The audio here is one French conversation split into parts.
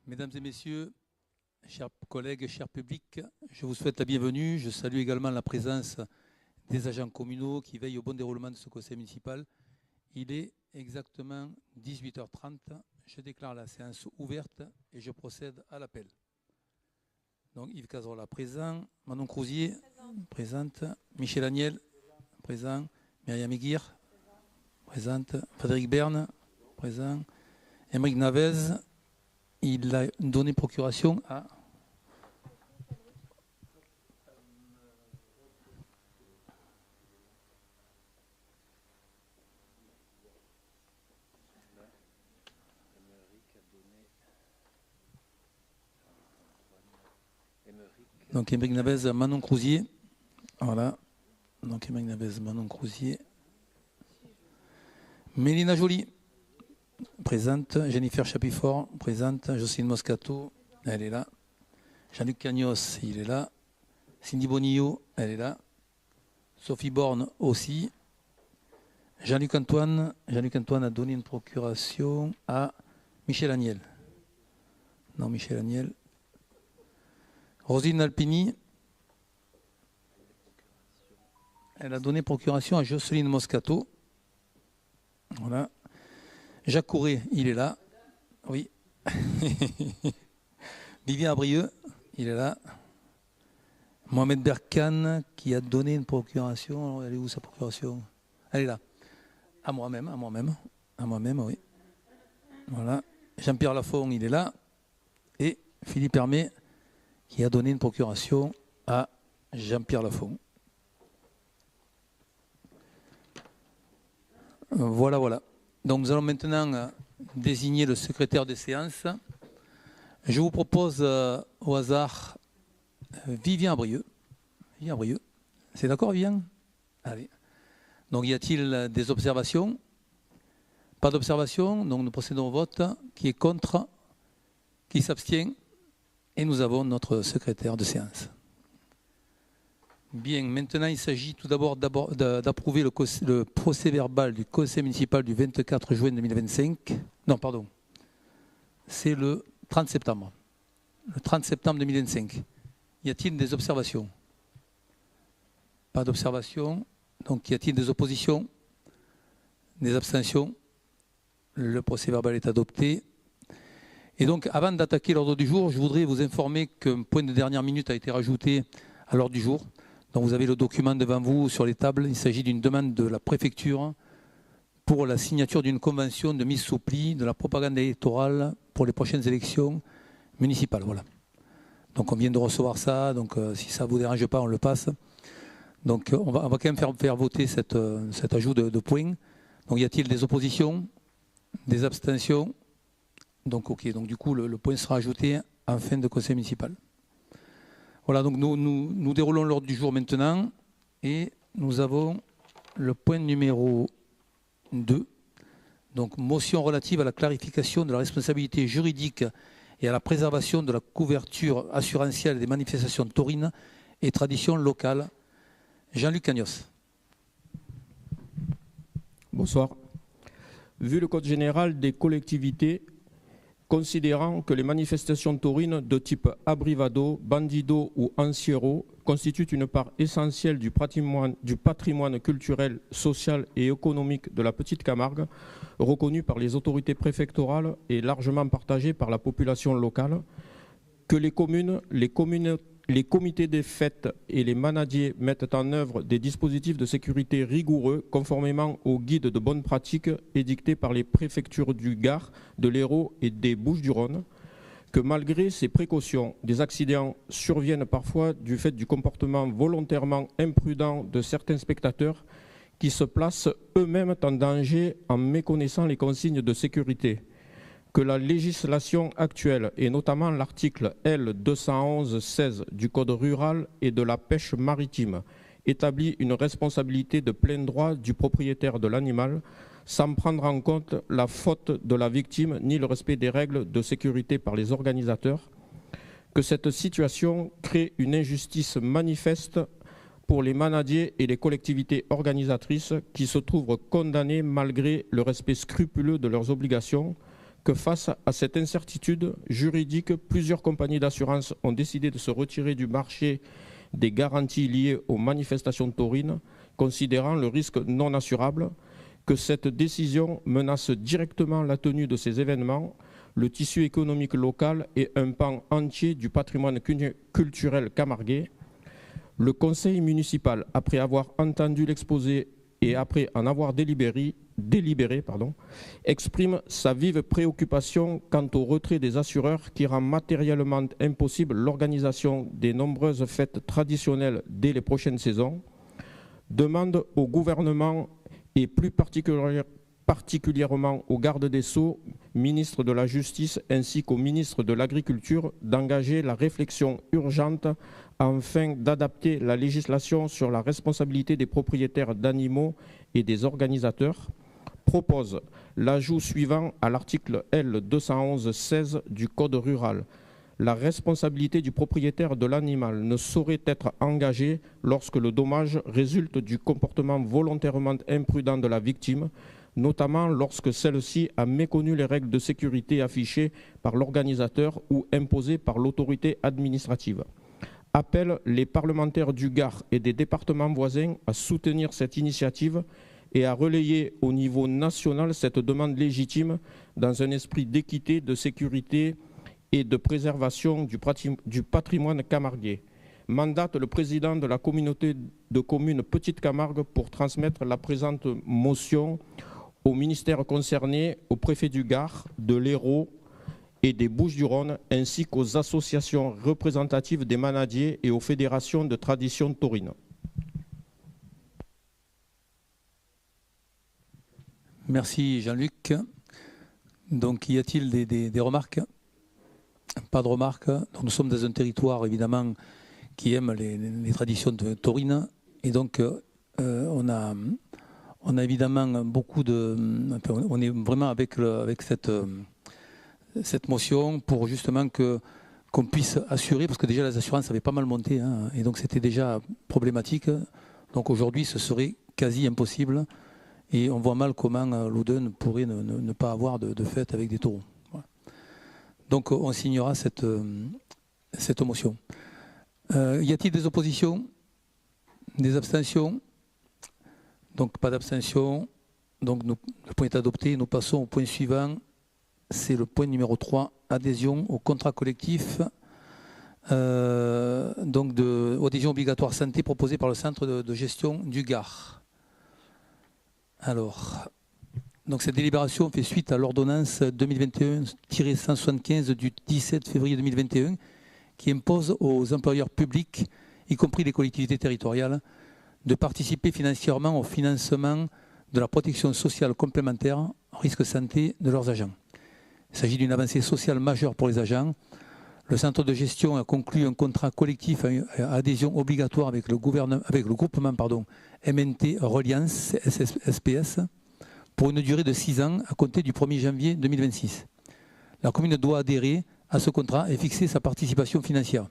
Mesdames et messieurs, chers collègues, chers publics, je vous souhaite la bienvenue. Je salue également la présence des agents communaux qui veillent au bon déroulement de ce conseil municipal. Il est exactement 18h30. Je déclare la séance ouverte et je procède à l'appel. Donc Yves Cazerola présent, Manon Crousier présente, Michel Agnel présent, Myriam Aiguirre présente, Frédéric Berne présent, Émeric Navez. Il a donné procuration à donc Émeric Navez, Manon Crousier. Voilà. Donc Émeric Navez, Manon Crousier. Mélina Joly présente, Jennifer Chapifort présente, Jocelyne Moscato, elle est là. Jean-Luc Cagnos, il est là. Cindy Bonillo, elle est là. Sophie Borne aussi. Jean-Luc Antoine a donné une procuration à Michel Agnel. Non, Michel Agnel. Rosine Alpini, elle a donné procuration à Jocelyne Moscato. Voilà. Jacques Courret, il est là. Oui. Vivien Abrieux, il est là. Mohamed Berkane, qui a donné une procuration. Alors, elle est où sa procuration? Elle est là. À moi-même, oui. Voilà. Jean-Pierre Lafont, il est là. Et Philippe Hermé, qui a donné une procuration à Jean-Pierre Lafont. Voilà. Donc nous allons maintenant désigner le secrétaire des séances. Je vous propose au hasard Vivien Abrieux. C'est d'accord, Vivien? Allez. Donc y a-t-il des observations? Pas d'observation, donc nous procédons au vote. Qui est contre? Qui s'abstient? Et nous avons notre secrétaire de séance. Bien, maintenant il s'agit tout d'abord d'approuver le procès verbal du conseil municipal du 24 juin 2025. Non, pardon. C'est le 30 septembre. Le 30 septembre 2025. Y a-t-il des observations? Pas d'observation. Donc y a-t-il des oppositions? Des abstentions? Le procès verbal est adopté. Et donc, avant d'attaquer l'ordre du jour, je voudrais vous informer qu'un point de dernière minute a été rajouté à l'ordre du jour. Donc, vous avez le document devant vous sur les tables. Il s'agit d'une demande de la préfecture pour la signature d'une convention de mise sous pli de la propagande électorale pour les prochaines élections municipales. Voilà. Donc, on vient de recevoir ça. Donc, si ça ne vous dérange pas, on le passe. Donc, on va quand même faire voter cet ajout de points. Donc, y a-t-il des oppositions? Des abstentions? Donc, ok. Donc, du coup, le point sera ajouté en fin de conseil municipal. Voilà, donc nous déroulons l'ordre du jour maintenant. Et nous avons le point numéro 2. Donc, motion relative à la clarification de la responsabilité juridique et à la préservation de la couverture assurantielle des manifestations taurines et traditions locales. Jean-Luc Cagnos. Bonsoir. Vu le Code général des collectivités, considérant que les manifestations taurines de type abrivado, bandido ou anciero constituent une part essentielle du patrimoine culturel, social et économique de la Petite Camargue, reconnu par les autorités préfectorales et largement partagé par la population locale, que les communes, les comités des fêtes et les manadiers mettent en œuvre des dispositifs de sécurité rigoureux conformément aux guides de bonnes pratiques édictés par les préfectures du Gard, de l'Hérault et des Bouches-du-Rhône, que malgré ces précautions, des accidents surviennent parfois du fait du comportement volontairement imprudent de certains spectateurs qui se placent eux-mêmes en danger en méconnaissant les consignes de sécurité. Que la législation actuelle, et notamment l'article L 211-16 du Code rural et de la pêche maritime, établit une responsabilité de plein droit du propriétaire de l'animal, sans prendre en compte la faute de la victime ni le respect des règles de sécurité par les organisateurs. Que cette situation crée une injustice manifeste pour les manadiers et les collectivités organisatrices qui se trouvent condamnés malgré le respect scrupuleux de leurs obligations, que face à cette incertitude juridique, plusieurs compagnies d'assurance ont décidé de se retirer du marché des garanties liées aux manifestations taurines, considérant le risque non assurable, que cette décision menace directement la tenue de ces événements, le tissu économique local et un pan entier du patrimoine culturel camarguais. Le conseil municipal, après avoir entendu l'exposé et après en avoir délibéré, exprime sa vive préoccupation quant au retrait des assureurs qui rend matériellement impossible l'organisation des nombreuses fêtes traditionnelles dès les prochaines saisons, demande au gouvernement et plus particulièrement au garde des Sceaux, ministre de la Justice ainsi qu'au ministre de l'Agriculture d'engager la réflexion urgente afin d'adapter la législation sur la responsabilité des propriétaires d'animaux et des organisateurs, propose l'ajout suivant à l'article L. 211-16 du Code rural. La responsabilité du propriétaire de l'animal ne saurait être engagée lorsque le dommage résulte du comportement volontairement imprudent de la victime, notamment lorsque celle-ci a méconnu les règles de sécurité affichées par l'organisateur ou imposées par l'autorité administrative. Appelle les parlementaires du Gard et des départements voisins à soutenir cette initiative et à relayer au niveau national cette demande légitime dans un esprit d'équité, de sécurité et de préservation du patrimoine camarguais. Mandate le président de la communauté de communes Petite Camargue pour transmettre la présente motion au ministère concerné, au préfet du Gard, de l'Hérault et des Bouches-du-Rhône, ainsi qu'aux associations représentatives des manadiers et aux fédérations de tradition taurine. Merci Jean-Luc. Donc y a-t-il des remarques? Pas de remarques. Donc, nous sommes dans un territoire évidemment qui aime les traditions taurines et donc on a évidemment beaucoup de... Enfin, on est vraiment avec cette motion pour justement qu'on puisse assurer, parce que déjà les assurances avaient pas mal monté hein, et donc c'était déjà problématique. Donc aujourd'hui ce serait quasi impossible. Et on voit mal comment Loudun pourrait ne pas avoir de fête avec des taureaux. Voilà. Donc on signera cette motion. Y a-t-il des oppositions? Des abstentions? Donc pas d'abstention. Donc le point est adopté. Nous passons au point suivant. C'est le point numéro 3, adhésion au contrat collectif. Donc adhésion obligatoire santé proposée par le centre de gestion du Gard. Alors, donc cette délibération fait suite à l'ordonnance 2021-175 du 17 février 2021 qui impose aux employeurs publics, y compris les collectivités territoriales, de participer financièrement au financement de la protection sociale complémentaire risque santé de leurs agents. Il s'agit d'une avancée sociale majeure pour les agents. Le centre de gestion a conclu un contrat collectif à adhésion obligatoire avec le groupement MNT Reliance SPS pour une durée de 6 ans à compter du 1er janvier 2026. La commune doit adhérer à ce contrat et fixer sa participation financière.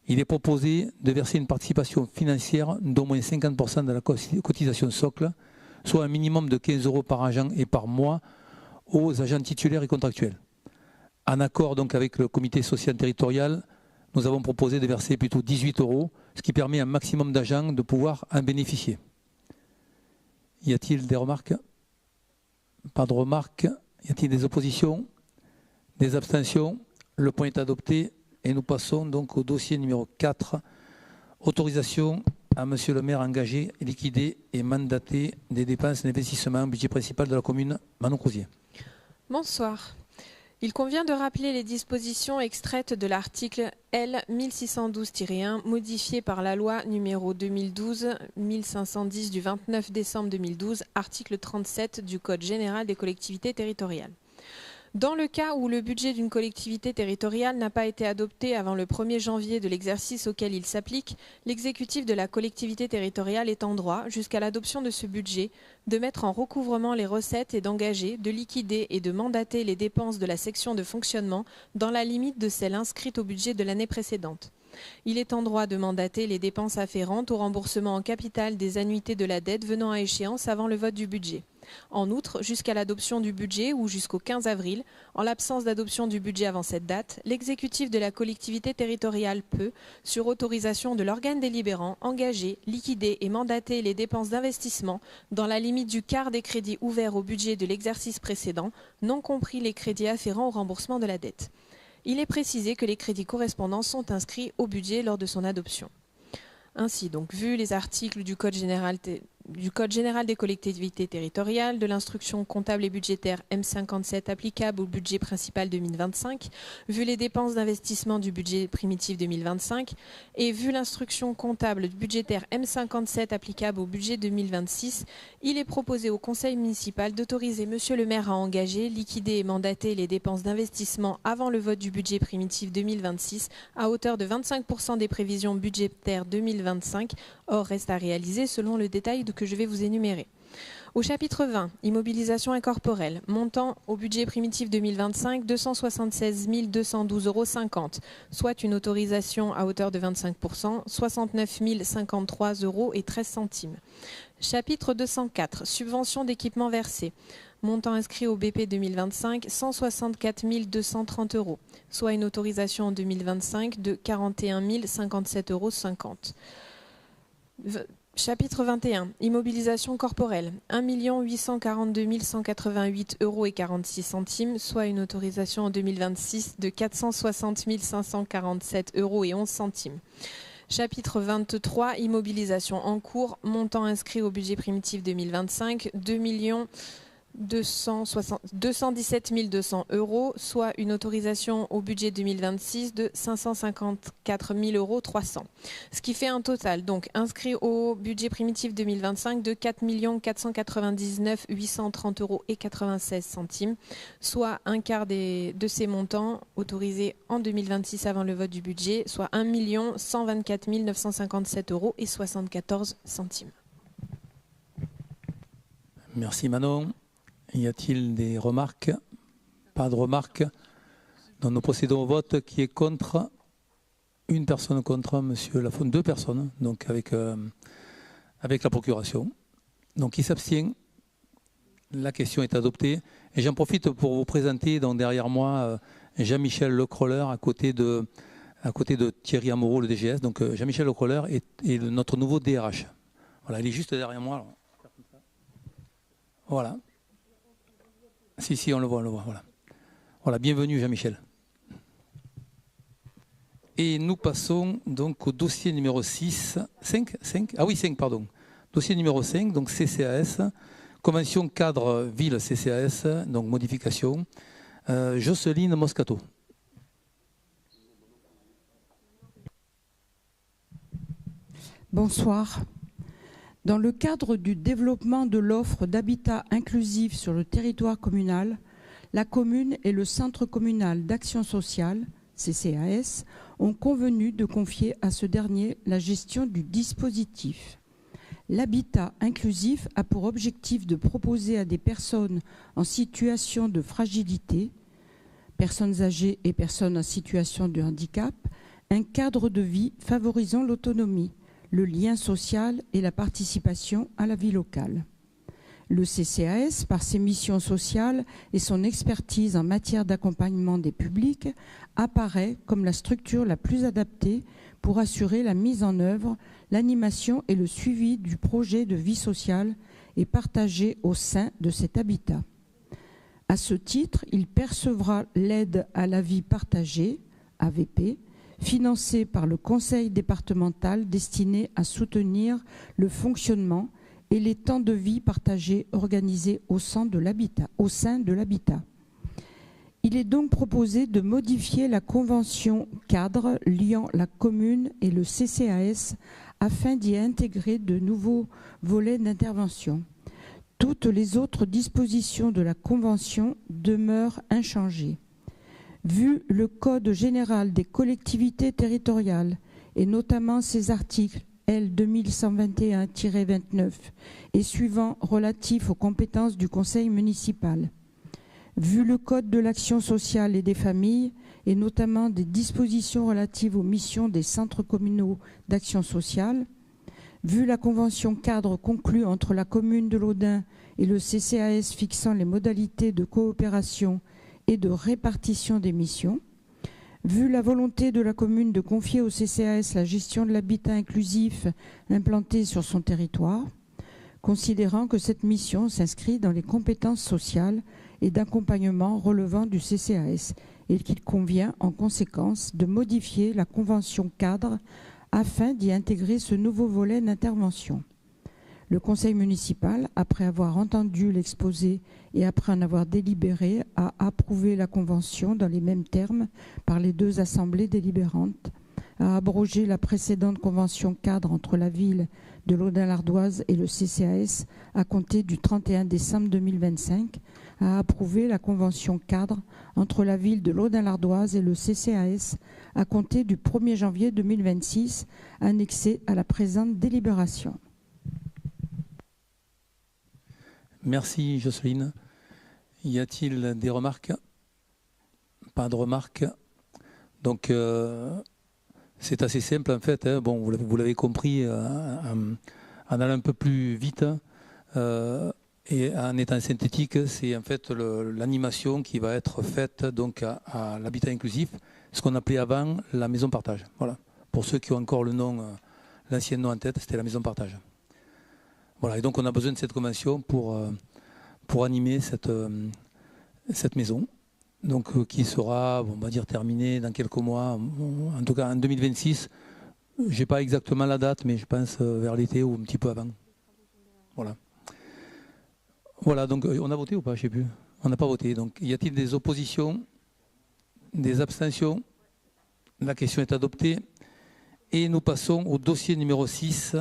Il est proposé de verser une participation financière d'au moins 50% de la cotisation socle, soit un minimum de 15 € par agent et par mois aux agents titulaires et contractuels. En accord donc avec le comité social territorial, nous avons proposé de verser plutôt 18 €, ce qui permet à un maximum d'agents de pouvoir en bénéficier. Y a-t-il des remarques? Pas de remarques. Y a-t-il des oppositions? Des abstentions? Le point est adopté et nous passons donc au dossier numéro 4. Autorisation à Monsieur le maire engager, liquider et mandater des dépenses d'investissement, budget principal de la commune Manon-Crozier. Bonsoir. Il convient de rappeler les dispositions extraites de l'article L 1612-1 modifié par la loi numéro 2012-1510 du 29 décembre 2012, article 37 du Code général des collectivités territoriales. Dans le cas où le budget d'une collectivité territoriale n'a pas été adopté avant le 1er janvier de l'exercice auquel il s'applique, l'exécutif de la collectivité territoriale est en droit, jusqu'à l'adoption de ce budget, de mettre en recouvrement les recettes et d'engager, de liquider et de mandater les dépenses de la section de fonctionnement dans la limite de celles inscrites au budget de l'année précédente. Il est en droit de mandater les dépenses afférentes au remboursement en capital des annuités de la dette venant à échéance avant le vote du budget. En outre, jusqu'à l'adoption du budget ou jusqu'au 15 avril, en l'absence d'adoption du budget avant cette date, l'exécutif de la collectivité territoriale peut, sur autorisation de l'organe délibérant, engager, liquider et mandater les dépenses d'investissement dans la limite du quart des crédits ouverts au budget de l'exercice précédent, non compris les crédits afférents au remboursement de la dette. Il est précisé que les crédits correspondants sont inscrits au budget lors de son adoption. Ainsi, donc, vu les articles du Code général des collectivités territoriales, de l'instruction comptable et budgétaire M57 applicable au budget principal 2025, vu les dépenses d'investissement du budget primitif 2025 et vu l'instruction comptable budgétaire M57 applicable au budget 2026, il est proposé au conseil municipal d'autoriser Monsieur le maire à engager, liquider et mandater les dépenses d'investissement avant le vote du budget primitif 2026 à hauteur de 25% des prévisions budgétaires 2025. Or, reste à réaliser selon le détail que je vais vous énumérer. Au chapitre 20, immobilisation incorporelle, montant au budget primitif 2025, 276 212,50 €, soit une autorisation à hauteur de 25%, 69 053,13 €. Chapitre 204, subvention d'équipement versée, montant inscrit au BP 2025, 164 230 €, soit une autorisation en 2025 de 41 057,50 €. Chapitre 21, immobilisation corporelle, 1 842 188,46 €, soit une autorisation en 2026 de 460 547,11 €. Chapitre 23, immobilisation en cours, montant inscrit au budget primitif 2025, 217 200 €, soit une autorisation au budget 2026 de 554 300 €. Ce qui fait un total, donc, inscrit au budget primitif 2025 de 4 499 830,96 €, soit un quart de ces montants autorisés en 2026 avant le vote du budget, soit 1 124 957,74 €. Merci Manon. Y a-t-il des remarques? Pas de remarques. Donc nous procédons au vote. Qui est contre? Une personne contre, monsieur Lafond. Deux personnes, donc avec la procuration. Donc qui s'abstient? La question est adoptée. Et j'en profite pour vous présenter, donc derrière moi, Jean-Michel Lecroller à côté de Thierry Amoreau, le DGS. Donc Jean-Michel Lecroller est notre nouveau DRH. Voilà, il est juste derrière moi. Alors. Voilà. Si, on le voit, voilà. Voilà, bienvenue Jean-Michel. Et nous passons donc au dossier numéro 5. Dossier numéro 5, donc CCAS, Convention cadre ville CCAS, donc modification. Jocelyne Moscato. Bonsoir. Dans le cadre du développement de l'offre d'habitat inclusif sur le territoire communal, la commune et le Centre communal d'action sociale, CCAS, ont convenu de confier à ce dernier la gestion du dispositif. L'habitat inclusif a pour objectif de proposer à des personnes en situation de fragilité, personnes âgées et personnes en situation de handicap, un cadre de vie favorisant l'autonomie, le lien social et la participation à la vie locale. Le CCAS, par ses missions sociales et son expertise en matière d'accompagnement des publics, apparaît comme la structure la plus adaptée pour assurer la mise en œuvre, l'animation et le suivi du projet de vie sociale et partagé au sein de cet habitat. À ce titre, il percevra l'aide à la vie partagée, AVP, financé par le conseil départemental destiné à soutenir le fonctionnement et les temps de vie partagés organisés au sein de l'habitat. Il est donc proposé de modifier la convention cadre liant la commune et le CCAS afin d'y intégrer de nouveaux volets d'intervention. Toutes les autres dispositions de la convention demeurent inchangées. Vu le Code général des collectivités territoriales, et notamment ses articles L 2121-29 et suivants relatifs aux compétences du conseil municipal, vu le Code de l'action sociale et des familles et notamment des dispositions relatives aux missions des centres communaux d'action sociale. Vu la convention cadre conclue entre la commune de Laudun et le CCAS fixant les modalités de coopération et de répartition des missions, vu la volonté de la commune de confier au CCAS la gestion de l'habitat inclusif implanté sur son territoire, considérant que cette mission s'inscrit dans les compétences sociales et d'accompagnement relevant du CCAS et qu'il convient en conséquence de modifier la convention cadre afin d'y intégrer ce nouveau volet d'intervention. Le conseil municipal, après avoir entendu l'exposé et après en avoir délibéré, a approuvé la convention dans les mêmes termes par les deux assemblées délibérantes, a abrogé la précédente convention cadre entre la ville de Laudun-l'Ardoise et le CCAS à compter du 31 décembre 2025, a approuvé la convention cadre entre la ville de Laudun-l'Ardoise et le CCAS à compter du 1er janvier 2026, annexée à la présente délibération. Merci Jocelyne. Y a-t-il des remarques? Pas de remarques. Donc c'est assez simple en fait. Hein. Bon, vous l'avez compris, en allant un peu plus vite et en étant synthétique, c'est en fait l'animation qui va être faite donc à l'habitat inclusif, ce qu'on appelait avant la maison partage. Voilà. Pour ceux qui ont encore le nom, l'ancien nom en tête, c'était la maison partage. Voilà, et donc on a besoin de cette convention pour animer cette maison, donc qui sera, on va dire, terminée dans quelques mois, en tout cas en 2026. Je n'ai pas exactement la date, mais je pense vers l'été ou un petit peu avant. Voilà. Voilà, donc on a voté ou pas? Je ne sais plus. On n'a pas voté. Donc y a-t-il des oppositions, des abstentions? La question est adoptée. Et nous passons au dossier numéro 6,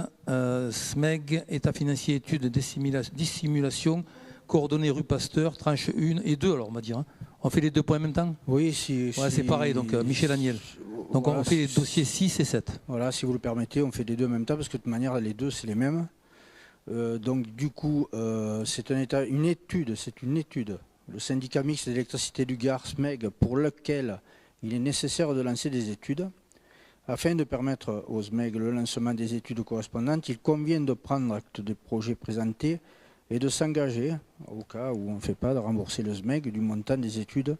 SMEG, État financier, études, dissimulation, coordonnées rue Pasteur, tranche 1 et 2, alors on va dire. Hein. On fait les deux points en même temps? Oui, c'est pareil, donc Michel Agnel. Donc voilà, on fait les dossiers 6 et 7. Voilà, si vous le permettez, on fait les deux en même temps, parce que de toute manière, les deux, c'est les mêmes. Donc du coup, c'est une étude. Le syndicat mixte d'électricité du Gard, SMEG, pour lequel il est nécessaire de lancer des études. Afin de permettre aux SMEG le lancement des études correspondantes, il convient de prendre acte des projets présentés et de s'engager, au cas où on ne fait pas, de rembourser le SMEG du montant des études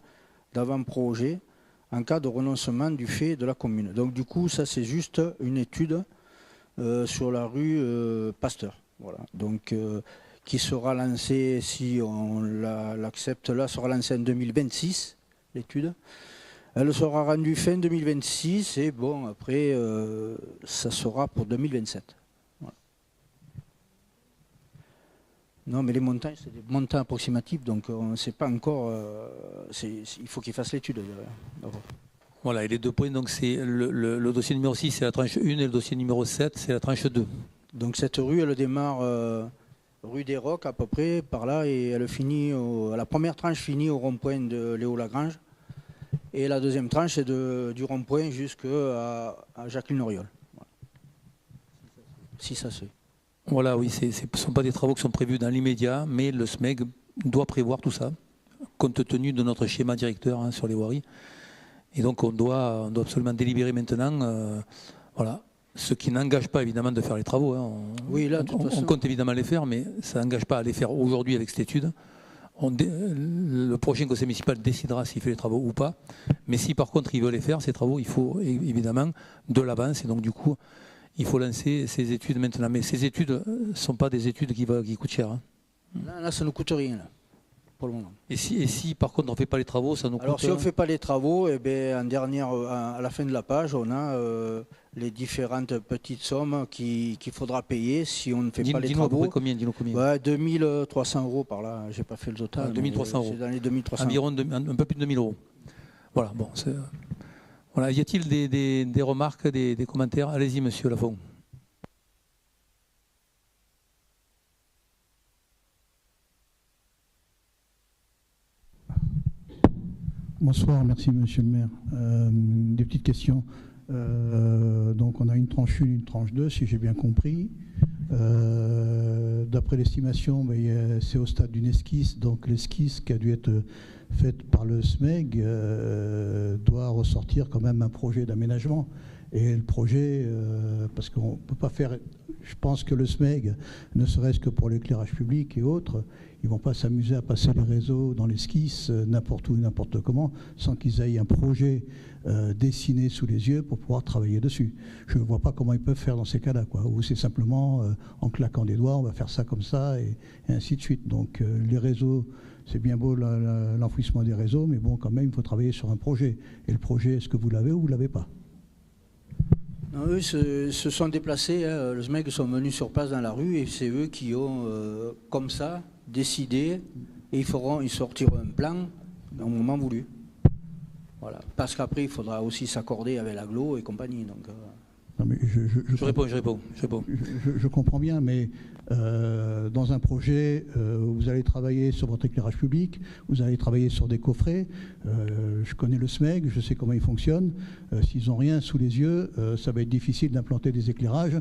d'avant-projet en cas de renoncement du fait de la commune. Donc du coup, ça c'est juste une étude sur la rue Pasteur. Voilà. Donc qui sera lancée, si on l'accepte là, sera lancée en 2026, l'étude. Elle sera rendue fin 2026 et bon, après, ça sera pour 2027. Voilà. Non, mais les montants, c'est des montants approximatifs, donc on ne sait pas encore. Il faut qu'ils fassent l'étude. Voilà, et les deux points, donc c'est le dossier numéro 6, c'est la tranche 1, et le dossier numéro 7, c'est la tranche 2. Donc cette rue, elle démarre rue des Rocs à peu près, par là, et elle finit, la première tranche finit au rond-point de Léo Lagrange. Et la deuxième tranche, c'est du rond-point jusqu'à Jacqueline Auriol. Voilà. Si ça se fait. Voilà, oui, ce ne sont pas des travaux qui sont prévus dans l'immédiat, mais le SMEG doit prévoir tout ça, compte tenu de notre schéma directeur sur les voiries. Et donc on doit absolument délibérer maintenant, voilà, ce qui n'engage pas évidemment de faire les travaux. Hein. Oui, là, on compte évidemment les faire, mais ça n'engage pas à les faire aujourd'hui avec cette étude. Le prochain conseil municipal décidera s'il fait les travaux ou pas. Mais si par contre il veut les faire, ces travaux, il faut évidemment de l'avance. Et donc du coup, il faut lancer ces études maintenant. Mais ces études ne sont pas des études qui coûtent cher. Hein. Là, ça ne nous coûte rien, là, pour le moment. Et si par contre on ne fait pas les travaux, ça nous coûte... Alors si on ne fait pas les travaux, eh bien, à la fin de la page, on a les différentes petites sommes qu'il faudra payer si on ne fait pas les travaux. Dis-nous combien 2300 € par là, j'ai pas fait le total. 2300 €. C'est dans les 2300 €. Environ un peu plus de 2000 €. Voilà, bon. Voilà. Y a-t-il des remarques, des commentaires? Allez-y, monsieur Lafont. Bonsoir, merci monsieur le maire. Des petites questions. Donc on a une tranche 1, une tranche 2, si j'ai bien compris. D'après l'estimation, c'est au stade d'une esquisse, donc l'esquisse qui a dû être faite par le SMEG doit ressortir quand même un projet d'aménagement. Et le projet, parce qu'on ne peut pas faire... Je pense que le SMEG, ne serait-ce que pour l'éclairage public et autres, ils ne vont pas s'amuser à passer les réseaux dans l'esquisse, n'importe où, n'importe comment, sans qu'ils aient un projet dessiné sous les yeux pour pouvoir travailler dessus. Je ne vois pas comment ils peuvent faire dans ces cas-là, quoi. Ou c'est simplement, en claquant des doigts, on va faire ça comme ça, et ainsi de suite. Donc les réseaux, c'est bien beau l'enfouissement des réseaux, mais bon, quand même, il faut travailler sur un projet. Et le projet, est-ce que vous l'avez ou vous ne l'avez pas? Non, eux se sont déplacés, hein, les mecs sont venus sur place dans la rue et c'est eux qui ont, comme ça, décidé et ils sortiront un plan au moment voulu. Voilà. Parce qu'après, il faudra aussi s'accorder avec l'agglo et compagnie. Donc, Non, mais Je réponds. Je comprends bien, mais dans un projet, vous allez travailler sur votre éclairage public, vous allez travailler sur des coffrets. Je connais le SMEG, je sais comment il fonctionne. S'ils n'ont rien sous les yeux, ça va être difficile d'implanter des éclairages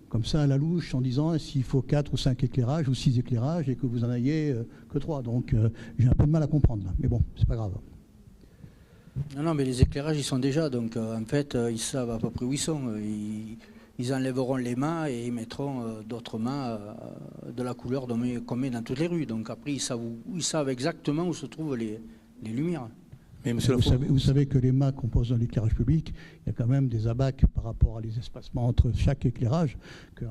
comme ça à la louche en disant s'il faut 4 ou 5 éclairages ou 6 éclairages et que vous en ayez que 3. Donc j'ai un peu de mal à comprendre là. Mais bon, c'est pas grave. Non, mais les éclairages, ils sont déjà. Donc, en fait, ils savent à peu près où ils sont. Ils enlèveront les mâts et ils mettront d'autres mâts de la couleur qu'on met dans toutes les rues. Donc, après, ils savent exactement où se trouvent les lumières. Mais monsieur vous savez que les mâts composant l'éclairage public, il y a quand même des abacs par rapport à les espacements entre chaque éclairage,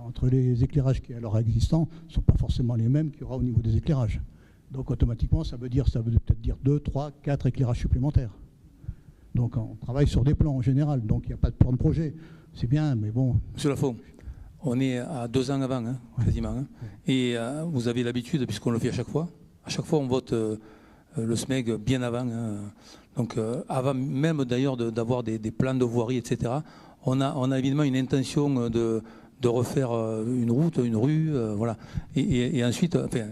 entre les éclairages qui alors existants ne sont pas forcément les mêmes qu'il y aura au niveau des éclairages. Donc, automatiquement, ça veut peut-être dire 2, 3, 4 éclairages supplémentaires. Donc on travaille sur des plans en général, donc il n'y a pas de plan de projet. C'est bien, mais bon... Monsieur Lafont, on est à 2 ans avant, hein, quasiment. Hein. Et vous avez l'habitude, puisqu'on le fait à chaque fois on vote le SMEG bien avant. Hein. Donc avant même d'ailleurs d'avoir des plans de voirie, etc., on a évidemment une intention de refaire une route, une rue, voilà. Et ensuite, enfin,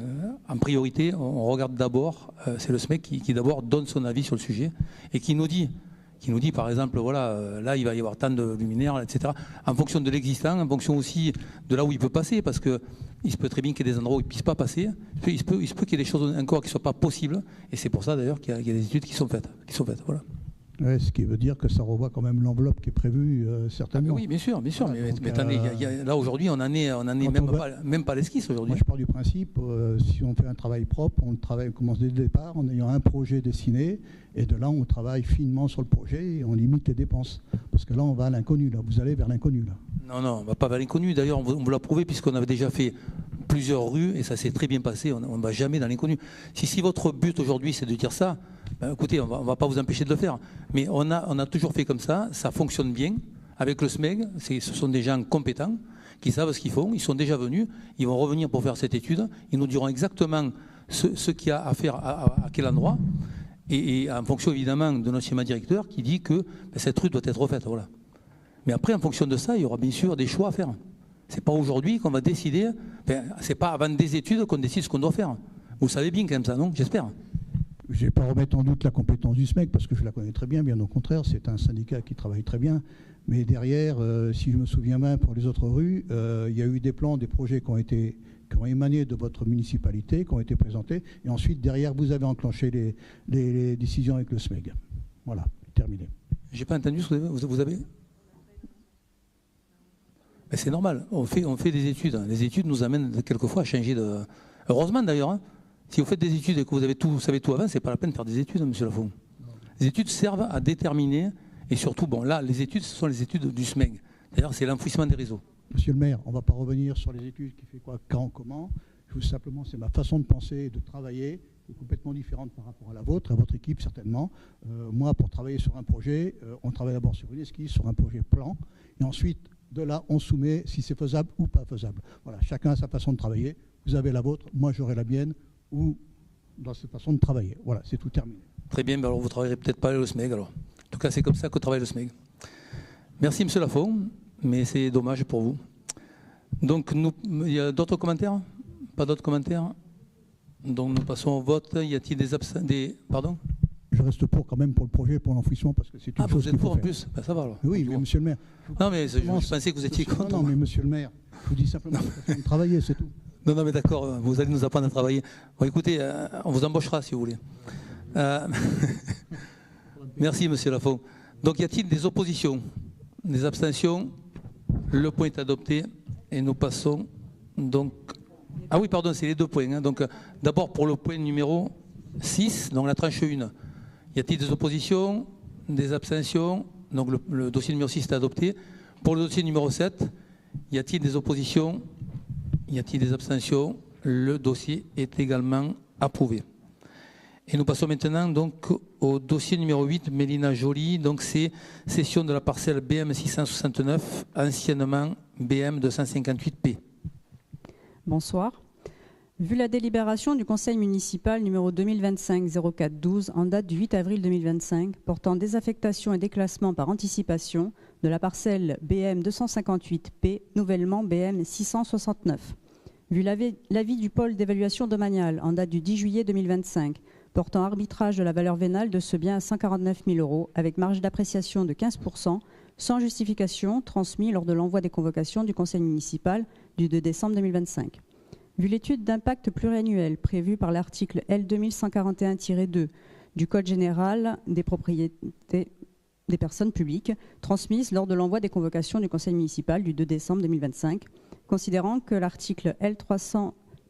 en priorité, on regarde d'abord, c'est le SMEG qui d'abord donne son avis sur le sujet et qui nous dit par exemple, voilà, là il va y avoir tant de luminaires, etc. En fonction de l'existant, en fonction aussi de là où il peut passer, parce qu'il se peut très bien qu'il y ait des endroits où il ne puisse pas passer, il se peut qu'il y ait des choses encore qui ne soient pas possibles, et c'est pour ça d'ailleurs qu'il y a des études qui sont faites. Voilà. Ouais, ce qui veut dire que ça revoit quand même l'enveloppe qui est prévue certainement. Oui, bien sûr. Voilà, mais attendez, là aujourd'hui, on en est même pas à l'esquisse aujourd'hui. Moi, je pars du principe, si on fait un travail propre, on commence dès le départ en ayant un projet dessiné, et de là, on travaille finement sur le projet et on limite les dépenses. Parce que là, on va à l'inconnu. Vous allez vers l'inconnu. Non, on ne va pas vers l'inconnu. D'ailleurs, on vous l'a prouvé puisqu'on avait déjà fait plusieurs rues et ça s'est très bien passé. On ne va jamais dans l'inconnu. Si votre but aujourd'hui, c'est de dire ça, ben, écoutez, on ne va pas vous empêcher de le faire. Mais on a toujours fait comme ça fonctionne bien. Avec le SMEG, ce sont des gens compétents qui savent ce qu'ils font. Ils sont déjà venus, ils vont revenir pour faire cette étude. Ils nous diront exactement ce qu'il y a à faire à quel endroit. Et en fonction évidemment de notre schéma directeur qui dit que cette rue doit être refaite. Voilà. Mais après, en fonction de ça, il y aura bien sûr des choix à faire. Ce n'est pas aujourd'hui qu'on va décider, ce n'est pas avant des études qu'on décide ce qu'on doit faire. Vous savez bien quand même ça, non? J'espère. Je ne vais pas remettre en doute la compétence du SMEG parce que je la connais très bien au contraire, c'est un syndicat qui travaille très bien. Mais derrière, si je me souviens bien, pour les autres rues, il y a eu des plans, des projets qui ont émané de votre municipalité, qui ont été présentés. Et ensuite, derrière, vous avez enclenché les décisions avec le SMEG. Voilà, terminé. Je n'ai pas entendu ce que vous avez. Mais c'est normal, on fait des études. Les études nous amènent quelquefois à changer de... Heureusement d'ailleurs, hein. Si vous faites des études et que vous savez tout avant, ce n'est pas la peine de faire des études, monsieur Lafont. Les études servent à déterminer, et surtout, bon là, les études, ce sont les études du SMEG. D'ailleurs, c'est l'enfouissement des réseaux. Monsieur le maire, on ne va pas revenir sur les études, qui fait quoi, quand, comment. Simplement, c'est ma façon de penser et de travailler, qui est complètement différente par rapport à la vôtre, à votre équipe certainement. Moi, pour travailler sur un projet, on travaille d'abord sur une esquisse, sur un projet plan, et ensuite, de là, on soumet si c'est faisable ou pas faisable. Voilà, chacun a sa façon de travailler. Vous avez la vôtre, moi j'aurai la mienne, ou dans cette façon de travailler. Voilà, c'est tout terminé. Très bien, mais alors vous ne travaillerez peut-être pas le SMEG alors. En tout cas, c'est comme ça que travaille le SMEG. Merci monsieur Lafont, mais c'est dommage pour vous. Donc, il y a d'autres commentaires? Pas d'autres commentaires? Donc nous passons au vote. Y a-t-il des absents? Pardon? Je reste pour quand même pour le projet, pour l'enfouissement, parce que c'est une chose. Vous êtes pour en plus? Ben, ça va alors. Oui, mais monsieur le maire. Non, mais je pensais que vous étiez contre. Non, mais monsieur le maire, je vous dis simplement de travailler, c'est tout. Non, mais d'accord, vous allez nous apprendre à travailler. Bon, écoutez, on vous embauchera si vous voulez. Merci, monsieur Lafont. Donc, y a-t-il des oppositions? Des abstentions? Le point est adopté et nous passons donc... Ah oui, pardon, c'est les deux points. Hein. Donc, d'abord pour le point numéro 6, donc la tranche 1. Y a-t-il des oppositions? Des abstentions? Donc, le dossier numéro 6 est adopté. Pour le dossier numéro 7, y a-t-il des oppositions? Y a-t-il des abstentions? Le dossier est également approuvé. Et nous passons maintenant donc au dossier numéro 8, Mélina Joly. Donc c'est cession de la parcelle BM 669, anciennement BM 258P. Bonsoir. Vu la délibération du Conseil municipal numéro 2025-04-12 en date du 8 avril 2025 portant désaffectation et déclassement par anticipation de la parcelle BM 258P, nouvellement BM 669. Vu l'avis du pôle d'évaluation domaniale en date du 10 juillet 2025 portant arbitrage de la valeur vénale de ce bien à 149 000 € avec marge d'appréciation de 15%, sans justification, transmis lors de l'envoi des convocations du Conseil municipal du 2 décembre 2025. Vu l'étude d'impact pluriannuelle prévue par l'article L 2141-2 du Code général des propriétés des personnes publiques, transmise lors de l'envoi des convocations du Conseil municipal du 2 décembre 2025, considérant que l'article L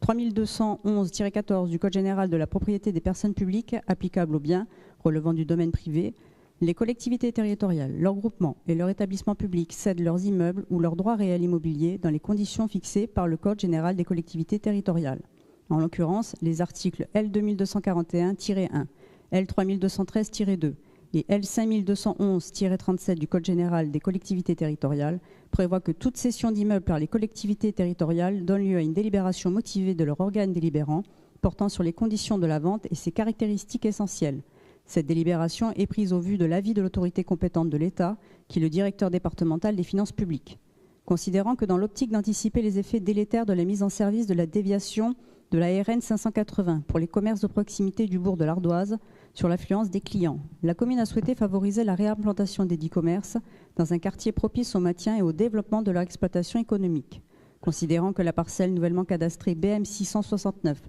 3211-14 du Code général de la propriété des personnes publiques applicable aux biens relevant du domaine privé, les collectivités territoriales, leurs groupements et leurs établissements publics cèdent leurs immeubles ou leurs droits réels immobiliers dans les conditions fixées par le Code général des collectivités territoriales. En l'occurrence, les articles L 2241-1, L 3213-2 et L 5211-37 du Code général des collectivités territoriales prévoient que toute cession d'immeubles par les collectivités territoriales donne lieu à une délibération motivée de leur organe délibérant portant sur les conditions de la vente et ses caractéristiques essentielles. Cette délibération est prise au vu de l'avis de l'autorité compétente de l'État, qui est le directeur départemental des finances publiques. Considérant que dans l'optique d'anticiper les effets délétères de la mise en service de la déviation de la RN 580 pour les commerces de proximité du bourg de l'Ardoise sur l'affluence des clients, la commune a souhaité favoriser la réimplantation des dits commerces dans un quartier propice au maintien et au développement de leur exploitation économique. Considérant que la parcelle nouvellement cadastrée BM 669,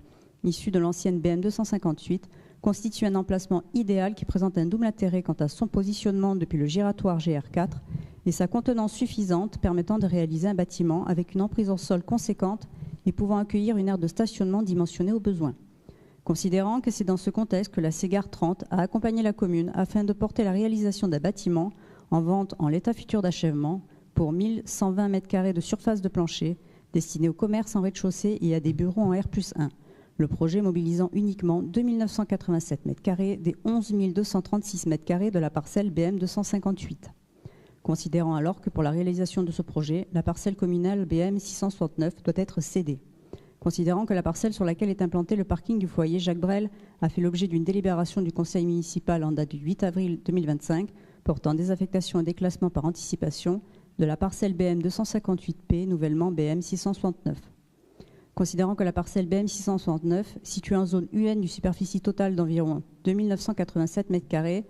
issue de l'ancienne BM 258, constitue un emplacement idéal qui présente un double intérêt quant à son positionnement depuis le giratoire GR4 et sa contenance suffisante permettant de réaliser un bâtiment avec une emprise au sol conséquente et pouvant accueillir une aire de stationnement dimensionnée aux besoins. Considérant que c'est dans ce contexte que la Ségare 30 a accompagné la commune afin de porter la réalisation d'un bâtiment en vente en l'état futur d'achèvement pour 1120 m² de surface de plancher destiné au commerce en rez-de-chaussée et à des bureaux en R+1. Le projet mobilisant uniquement 2987 m² des 11 236 m² de la parcelle BM 258. Considérant alors que pour la réalisation de ce projet, la parcelle communale BM 669 doit être cédée. Considérant que la parcelle sur laquelle est implanté le parking du foyer Jacques Brel a fait l'objet d'une délibération du Conseil municipal en date du 8 avril 2025 portant désaffectation et déclassement par anticipation de la parcelle BM 258P, nouvellement BM 669. Considérant que la parcelle BM 669, située en zone UN d'une superficie totale d'environ 2987 m²,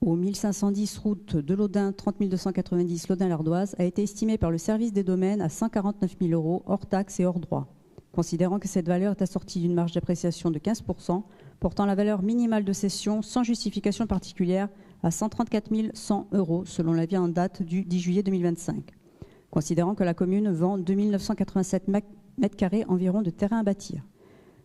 au 1510 route de Laudun, 30 290 Laudun-l'Ardoise, a été estimée par le service des domaines à 149 000 € hors taxes et hors droits. Considérant que cette valeur est assortie d'une marge d'appréciation de 15%, portant la valeur minimale de cession sans justification particulière à 134 100 € selon l'avis en date du 10 juillet 2025. Considérant que la commune vend 2987 m² environ de terrain à bâtir.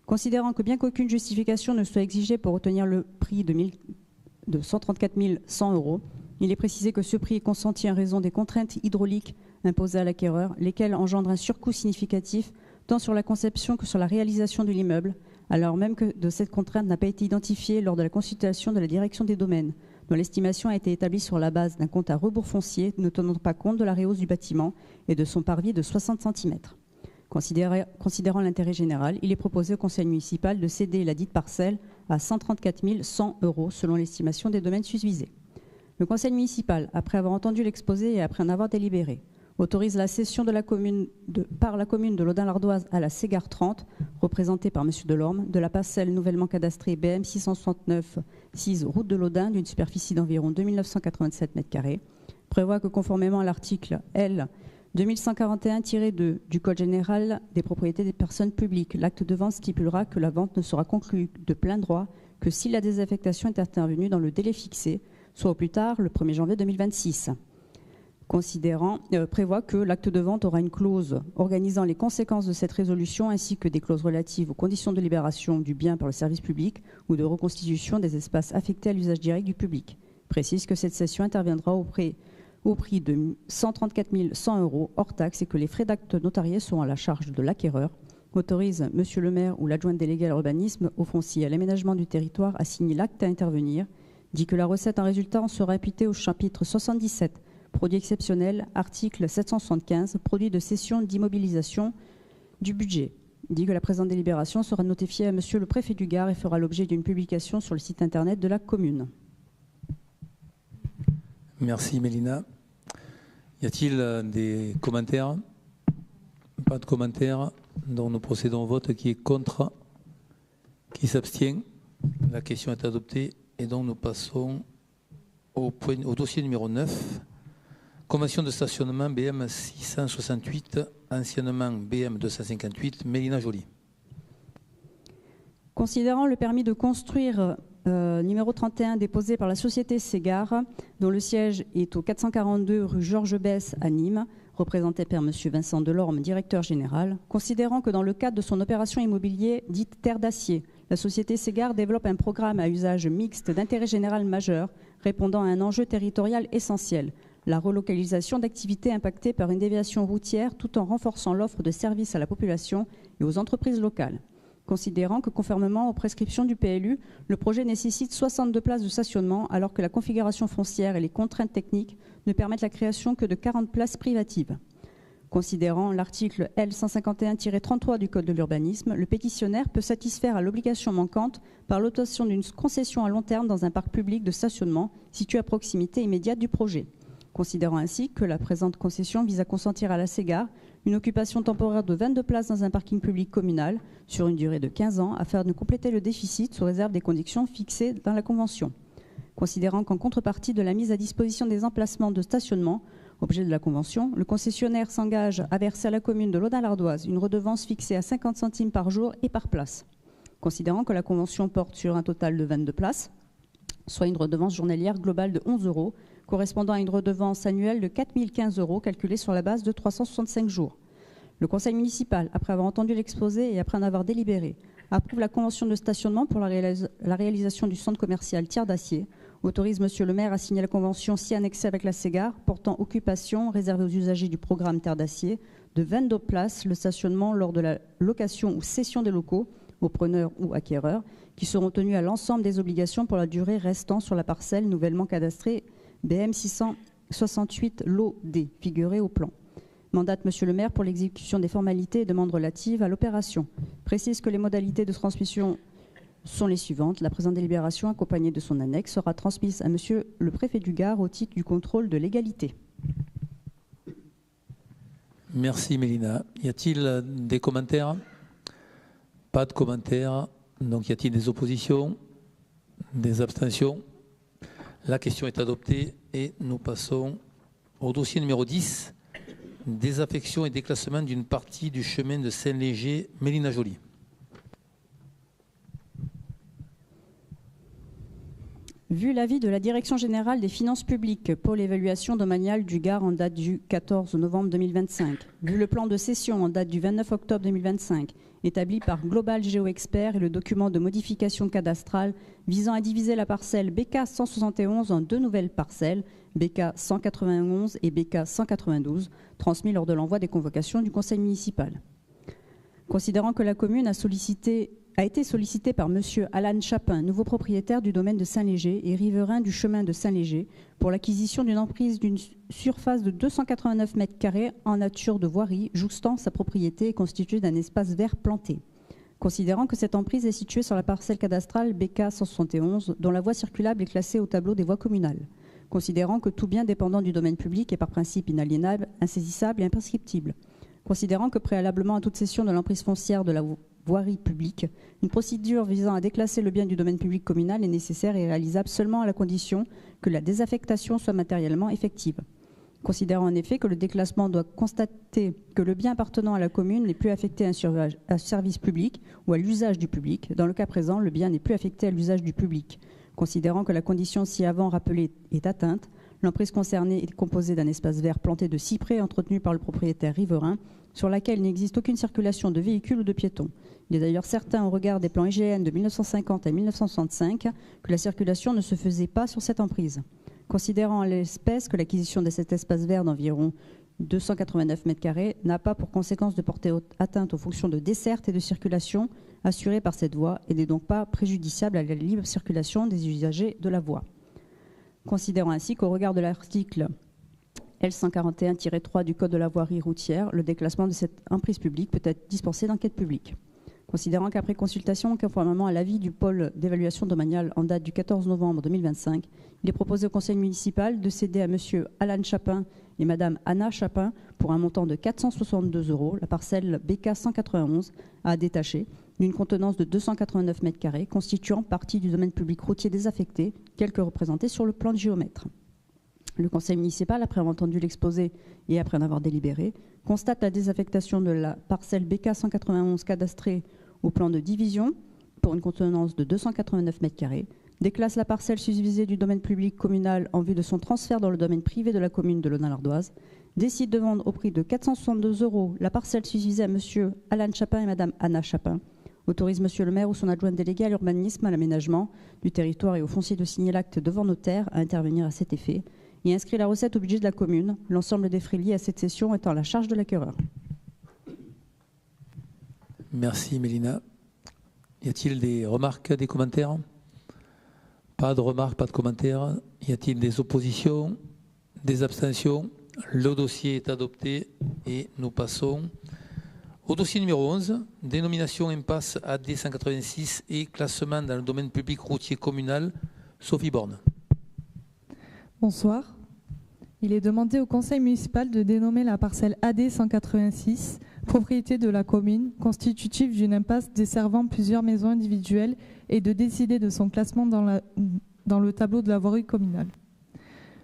Considérant que bien qu'aucune justification ne soit exigée pour obtenir le prix de 134 100 €, il est précisé que ce prix est consenti en raison des contraintes hydrauliques imposées à l'acquéreur, lesquelles engendrent un surcoût significatif tant sur la conception que sur la réalisation de l'immeuble, alors même que de cette contrainte n'a pas été identifiée lors de la consultation de la direction des domaines, dont l'estimation a été établie sur la base d'un compte à rebours foncier ne tenant pas compte de la rehausse du bâtiment et de son parvis de 60 cm. Considérant l'intérêt général, il est proposé au conseil municipal de céder la dite parcelle à 134 100 € selon l'estimation des domaines susvisés. Le conseil municipal, après avoir entendu l'exposé et après en avoir délibéré, autorise la cession de par la commune de Laudun-l'Ardoise à la Ségare 30, représentée par M. Delorme, de la parcelle nouvellement cadastrée BM 669 6 route de Laudun d'une superficie d'environ 2987 m², prévoit que conformément à l'article L 2141-2 du Code général des propriétés des personnes publiques, l'acte de vente stipulera que la vente ne sera conclue de plein droit que si la désaffectation est intervenue dans le délai fixé, soit au plus tard le 1er janvier 2026. Prévoit que l'acte de vente aura une clause organisant les conséquences de cette résolution ainsi que des clauses relatives aux conditions de libération du bien par le service public ou de reconstitution des espaces affectés à l'usage direct du public. Précise que cette cession interviendra au prix de 134 100 € hors taxe et que les frais d'acte notarié seront à la charge de l'acquéreur. Autorise Monsieur le maire ou l'adjoint délégué à l'urbanisme, au foncier et à l'aménagement du territoire à signer l'acte à intervenir. Dit que la recette en résultat en sera imputée au chapitre 77, produits exceptionnels, article 775, produits de cession d'immobilisation du budget. Dit que la présente délibération sera notifiée à Monsieur le préfet du Gard et fera l'objet d'une publication sur le site internet de la commune. Merci Mélina. Y a-t-il des commentaires? Pas de commentaires. Donc nous procédons au vote. Qui est contre? Qui s'abstient? La question est adoptée. Et donc nous passons au dossier numéro 9. Convention de stationnement BM 668, anciennement BM 258, Mélina Joly. Considérant le permis de construire numéro 31 déposé par la société Ségare, dont le siège est au 442 rue Georges Besse à Nîmes, représenté par M. Vincent Delorme, directeur général, considérant que dans le cadre de son opération immobilière dite Terre d'Acier, la société Ségare développe un programme à usage mixte d'intérêt général majeur, répondant à un enjeu territorial essentiel, la relocalisation d'activités impactées par une déviation routière tout en renforçant l'offre de services à la population et aux entreprises locales. Considérant que conformément aux prescriptions du PLU, le projet nécessite 62 places de stationnement alors que la configuration foncière et les contraintes techniques ne permettent la création que de 40 places privatives. Considérant l'article L151-33 du Code de l'urbanisme, le pétitionnaire peut satisfaire à l'obligation manquante par l'obtention d'une concession à long terme dans un parc public de stationnement situé à proximité immédiate du projet. Considérant ainsi que la présente concession vise à consentir à la Ségare une occupation temporaire de 22 places dans un parking public communal sur une durée de 15 ans afin de compléter le déficit sous réserve des conditions fixées dans la Convention. Considérant qu'en contrepartie de la mise à disposition des emplacements de stationnement, objet de la Convention, le concessionnaire s'engage à verser à la commune de Laudun-l'Ardoise une redevance fixée à 50 centimes par jour et par place. Considérant que la Convention porte sur un total de 22 places, soit une redevance journalière globale de 11 €, correspondant à une redevance annuelle de 4 015 € calculée sur la base de 365 jours. Le conseil municipal, après avoir entendu l'exposé et après en avoir délibéré, approuve la convention de stationnement pour la réalisation du centre commercial Terre d'Acier, autorise Monsieur le maire à signer la convention si annexée avec la Ségare portant occupation réservée aux usagers du programme Terre d'Acier de 22 places le stationnement lors de la location ou cession des locaux aux preneurs ou acquéreurs qui seront tenus à l'ensemble des obligations pour la durée restant sur la parcelle nouvellement cadastrée BM 668 lot D, figuré au plan. Mandate Monsieur le maire pour l'exécution des formalités et demandes relatives à l'opération. Précise que les modalités de transmission sont les suivantes. La présente délibération, accompagnée de son annexe, sera transmise à Monsieur le préfet du Gard au titre du contrôle de légalité. Merci Mélina. Y a-t-il des commentaires? Pas de commentaires. Donc y a-t-il des oppositions? Des abstentions? La question est adoptée et nous passons au dossier numéro 10, désaffection et déclassement d'une partie du chemin de Saint-Léger, Mélina Joly. Vu l'avis de la Direction générale des finances publiques pour l'évaluation domaniale du Gard en date du 14 novembre 2025, vu le plan de cession en date du 29 octobre 2025, établi par Global GeoExpert et le document de modification cadastrale visant à diviser la parcelle BK 171 en deux nouvelles parcelles, BK 191 et BK 192, transmis lors de l'envoi des convocations du conseil municipal. Considérant que la commune a été sollicitée par M. Alan Chapin, nouveau propriétaire du domaine de Saint-Léger et riverain du chemin de Saint-Léger, pour l'acquisition d'une emprise d'une surface de 289 m² en nature de voirie, jouxtant sa propriété et constituée d'un espace vert planté. Considérant que cette emprise est située sur la parcelle cadastrale BK 171, dont la voie circulable est classée au tableau des voies communales. Considérant que tout bien dépendant du domaine public est par principe inaliénable, insaisissable et imprescriptible. Considérant que préalablement à toute cession de l'emprise foncière de la voirie publique, une procédure visant à déclasser le bien du domaine public communal est nécessaire et réalisable seulement à la condition que la désaffectation soit matériellement effective. considérant en effet que le déclassement doit constater que le bien appartenant à la commune n'est plus affecté à un service public ou à l'usage du public. Dans le cas présent, le bien n'est plus affecté à l'usage du public. Considérant que la condition ci-avant rappelée est atteinte, l'emprise concernée est composée d'un espace vert planté de cyprès entretenu par le propriétaire riverain, sur laquelle il n'existe aucune circulation de véhicules ou de piétons. Il est d'ailleurs certain, au regard des plans IGN de 1950 à 1965, que la circulation ne se faisait pas sur cette emprise. Considérant à l'espèce que l'acquisition de cet espace vert d'environ 289 m² n'a pas pour conséquence de porter atteinte aux fonctions de desserte et de circulation assurées par cette voie et n'est donc pas préjudiciable à la libre circulation des usagers de la voie. Considérant ainsi qu'au regard de l'article L141-3 du Code de la voirie routière, le déclassement de cette emprise publique peut être dispensé d'enquête publique. Considérant qu'après consultation, conformément à l'avis du pôle d'évaluation domaniale en date du 14 novembre 2025, il est proposé au conseil municipal de céder à M. Alan Chapin et Mme Anna Chapin pour un montant de 462 € la parcelle BK 191 à détacher d'une contenance de 289 m² constituant partie du domaine public routier désaffecté, tel que représenté sur le plan du géomètre. Le conseil municipal, après avoir entendu l'exposé et après en avoir délibéré, constate la désaffectation de la parcelle BK 191 cadastrée au plan de division pour une contenance de 289 m², déclasse la parcelle subdivisée du domaine public communal en vue de son transfert dans le domaine privé de la commune de Laudun-l'Ardoise, décide de vendre au prix de 462 € la parcelle subdivisée à M. Alan Chapin et Mme Anna Chapin, autorise M. le maire ou son adjoint délégué à l'urbanisme, à l'aménagement du territoire et au foncier de signer l'acte devant notaire à intervenir à cet effet, et inscrit la recette au budget de la commune, l'ensemble des frais liés à cette cession étant à la charge de l'acquéreur. Merci Mélina. Y a-t-il des remarques, des commentaires? Pas de remarques, pas de commentaires. Y a-t-il des oppositions, des abstentions? Le dossier est adopté et nous passons au dossier numéro 11, dénomination impasse AD 186 et classement dans le domaine public routier communal. Sophie Borne. Bonsoir. Il est demandé au conseil municipal de dénommer la parcelle AD 186, propriété de la commune, constitutive d'une impasse desservant plusieurs maisons individuelles et de décider de son classement dans le tableau de la voirie communale.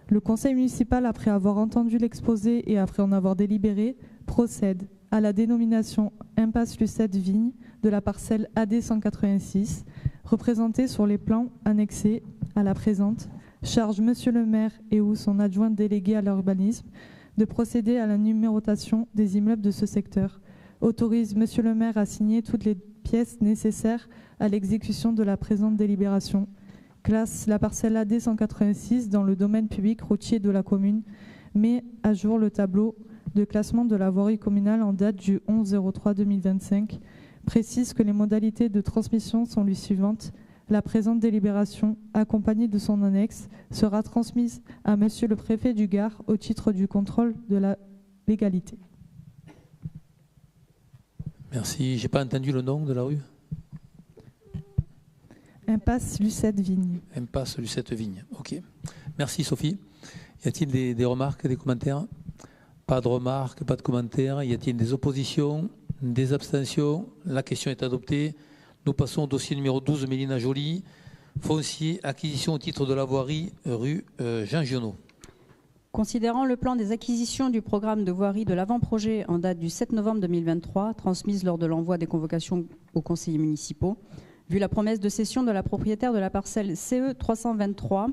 Le conseil municipal, après avoir entendu l'exposé et après en avoir délibéré, procède à la dénomination impasse Lucette Vigne de la parcelle AD 186, représentée sur les plans annexés à la présente. Charge Monsieur le maire et ou son adjoint délégué à l'urbanisme de procéder à la numérotation des immeubles de ce secteur. Autorise Monsieur le maire à signer toutes les pièces nécessaires à l'exécution de la présente délibération. Classe la parcelle AD 186 dans le domaine public routier de la commune, met à jour le tableau de classement de la voirie communale en date du 11/03/2025. Précise que les modalités de transmission sont les suivantes. La présente délibération, accompagnée de son annexe, sera transmise à Monsieur le préfet du Gard au titre du contrôle de la légalité. Merci. Je n'ai pas entendu le nom de la rue. Impasse Lucette Vigne. Impasse Lucette Vigne. OK. Merci Sophie. Y a-t-il des remarques, des commentaires? Pas de remarques, pas de commentaires. Y a-t-il des oppositions, des abstentions? La question est adoptée. Nous passons au dossier numéro 12, Mélina Joly, foncier, acquisition au titre de la voirie, rue Jean Giono. Considérant le plan des acquisitions du programme de voirie de l'avant-projet en date du 7 novembre 2023, transmise lors de l'envoi des convocations aux conseillers municipaux, vu la promesse de cession de la propriétaire de la parcelle CE 323,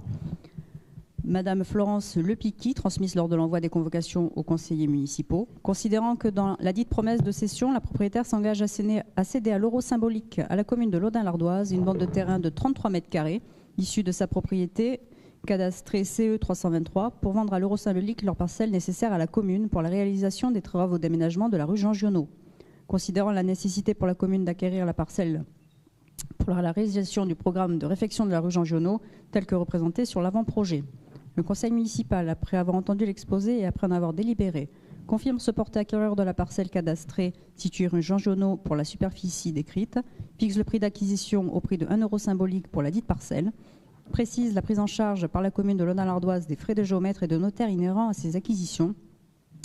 Madame Florence Lepiqui, transmise lors de l'envoi des convocations aux conseillers municipaux, considérant que dans la dite promesse de cession, la propriétaire s'engage à céder à l'euro symbolique à la commune de Laudun-l'Ardoise une bande de terrain de 33 m² issue de sa propriété cadastrée CE 323 pour vendre à l'euro symbolique leurs parcelles nécessaires à la commune pour la réalisation des travaux d'aménagement de la rue Jean Giono. Considérant la nécessité pour la commune d'acquérir la parcelle pour la réalisation du programme de réfection de la rue Jean Giono tel que représenté sur l'avant-projet. Le conseil municipal, après avoir entendu l'exposé et après en avoir délibéré, confirme se porter acquéreur de la parcelle cadastrée située rue Jean Giono pour la superficie décrite, fixe le prix d'acquisition au prix de 1 € symbolique pour la dite parcelle, précise la prise en charge par la commune de Laudun-l'Ardoise des frais de géomètre et de notaire inhérents à ces acquisitions,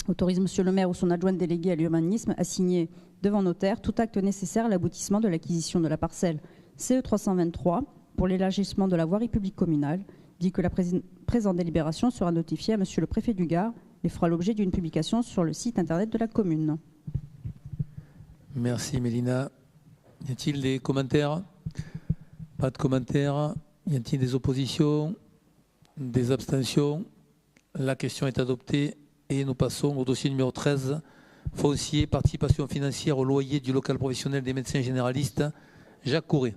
autorise Monsieur le maire ou son adjoint délégué à l'urbanisme à signer devant notaire tout acte nécessaire à l'aboutissement de l'acquisition de la parcelle CE 323 pour l'élargissement de la voirie publique communale, dit que la présente délibération sera notifiée à Monsieur le préfet du Gard et fera l'objet d'une publication sur le site internet de la commune. Merci Mélina. Y a-t-il des commentaires? Pas de commentaires. Y a-t-il des oppositions? Des abstentions? La question est adoptée et nous passons au dossier numéro 13. Foncier, participation financière au loyer du local professionnel des médecins généralistes. Jacques Courret.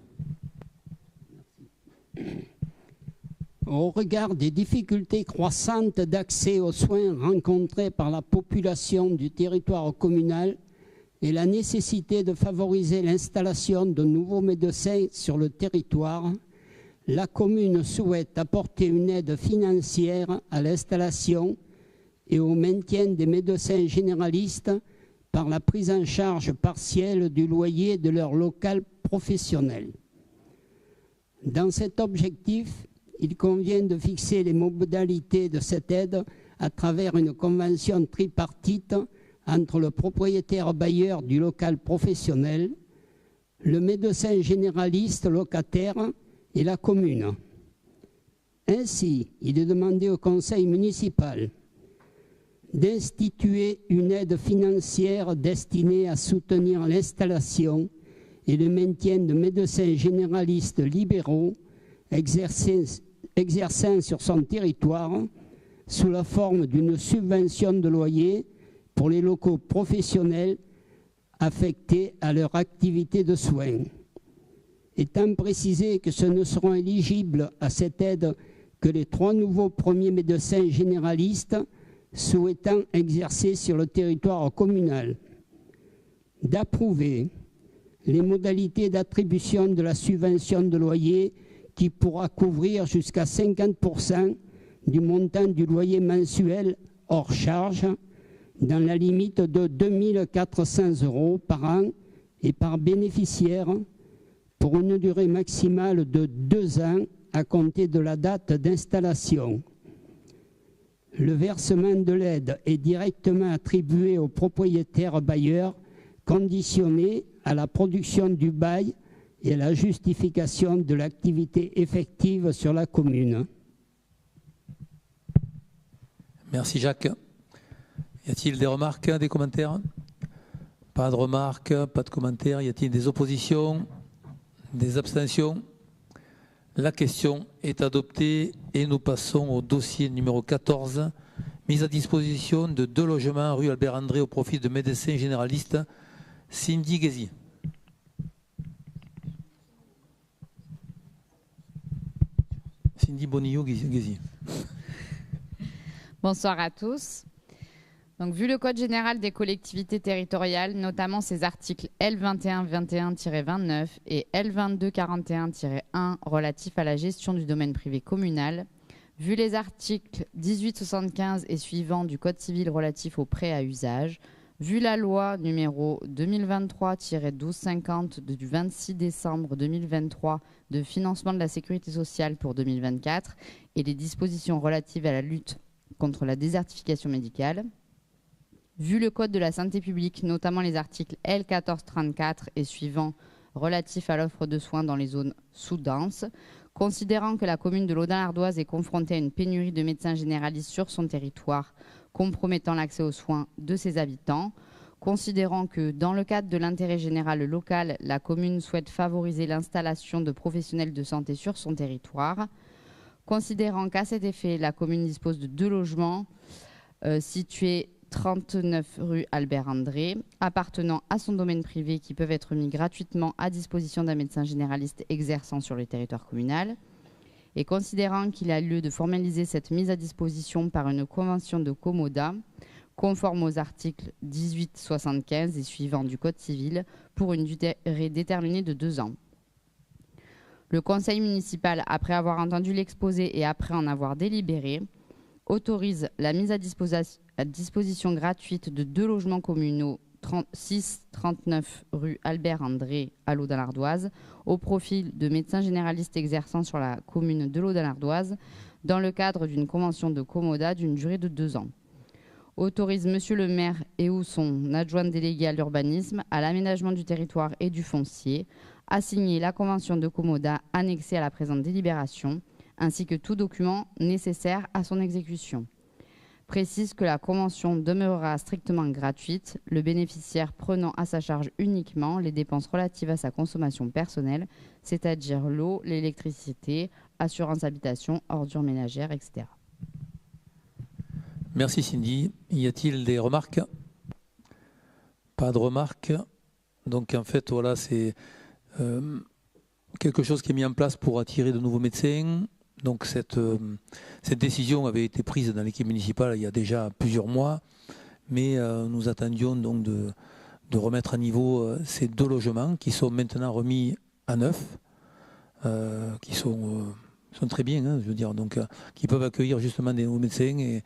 Au regard des difficultés croissantes d'accès aux soins rencontrées par la population du territoire communal et la nécessité de favoriser l'installation de nouveaux médecins sur le territoire, la commune souhaite apporter une aide financière à l'installation et au maintien des médecins généralistes par la prise en charge partielle du loyer de leur local professionnel. Dans cet objectif, il convient de fixer les modalités de cette aide à travers une convention tripartite entre le propriétaire bailleur du local professionnel, le médecin généraliste locataire et la commune. Ainsi, il est demandé au conseil municipal d'instituer une aide financière destinée à soutenir l'installation et le maintien de médecins généralistes libéraux exerçant sur son territoire sous la forme d'une subvention de loyer pour les locaux professionnels affectés à leur activité de soins. Étant précisé que ce ne seront éligibles à cette aide que les 3 nouveaux premiers médecins généralistes souhaitant exercer sur le territoire communal. D'approuver les modalités d'attribution de la subvention de loyer qui pourra couvrir jusqu'à 50% du montant du loyer mensuel hors charge dans la limite de 2 400 € par an et par bénéficiaire pour une durée maximale de 2 ans à compter de la date d'installation. Le versement de l'aide est directement attribué au propriétaire bailleur, conditionné à la production du bail et à la justification de l'activité effective sur la commune. Merci Jacques. Y a-t-il des remarques, des commentaires? Pas de remarques, pas de commentaires. Y a-t-il des oppositions? Des abstentions? La question est adoptée et nous passons au dossier numéro 14. Mise à disposition de 2 logements rue Albert André au profit de médecins généralistes. Cindy Guézy. Cindy Bonillo-Guézy. Bonsoir à tous. Donc, vu le Code général des collectivités territoriales, notamment ses articles L2121-29 et L2241-1 relatifs à la gestion du domaine privé communal, vu les articles 1875 et suivants du Code civil relatif aux prêts à usage, vu la loi numéro 2023-1250 du 26 décembre 2023 de financement de la sécurité sociale pour 2024 et les dispositions relatives à la lutte contre la désertification médicale, vu le Code de la santé publique, notamment les articles L1434 et suivants relatifs à l'offre de soins dans les zones sous-denses, considérant que la commune de Laudun-l'Ardoise est confrontée à une pénurie de médecins généralistes sur son territoire, compromettant l'accès aux soins de ses habitants, considérant que dans le cadre de l'intérêt général local, la commune souhaite favoriser l'installation de professionnels de santé sur son territoire, considérant qu'à cet effet, la commune dispose de 2 logements situés 39 rue Albert André, appartenant à son domaine privé qui peuvent être mis gratuitement à disposition d'un médecin généraliste exerçant sur le territoire communal, et considérant qu'il a lieu de formaliser cette mise à disposition par une convention de commodat conforme aux articles 1875 et suivants du Code civil pour une durée déterminée de 2 ans. Le conseil municipal, après avoir entendu l'exposé et après en avoir délibéré, autorise la mise à disposition gratuite de 2 logements communaux 6-39 rue Albert André à Laudun-l'Ardoise au profit de médecins généralistes exerçant sur la commune de Laudun-l'Ardoise dans le cadre d'une convention de commodat d'une durée de 2 ans. Autorise monsieur le maire et ou son adjoint délégué à l'urbanisme, à l'aménagement du territoire et du foncier à signer la convention de commodat annexée à la présente délibération ainsi que tout document nécessaire à son exécution. précise que la convention demeurera strictement gratuite, le bénéficiaire prenant à sa charge uniquement les dépenses relatives à sa consommation personnelle, c'est-à-dire l'eau, l'électricité, assurance habitation, ordures ménagères, etc. Merci Cindy. Y a-t-il des remarques? Pas de remarques. Donc en fait, voilà, c'est quelque chose qui est mis en place pour attirer de nouveaux médecins. Donc cette décision avait été prise dans l'équipe municipale il y a déjà plusieurs mois, mais nous attendions donc de remettre à niveau ces 2 logements qui sont maintenant remis à neuf, qui sont très bien, hein, je veux dire, donc qui peuvent accueillir justement des nouveaux médecins et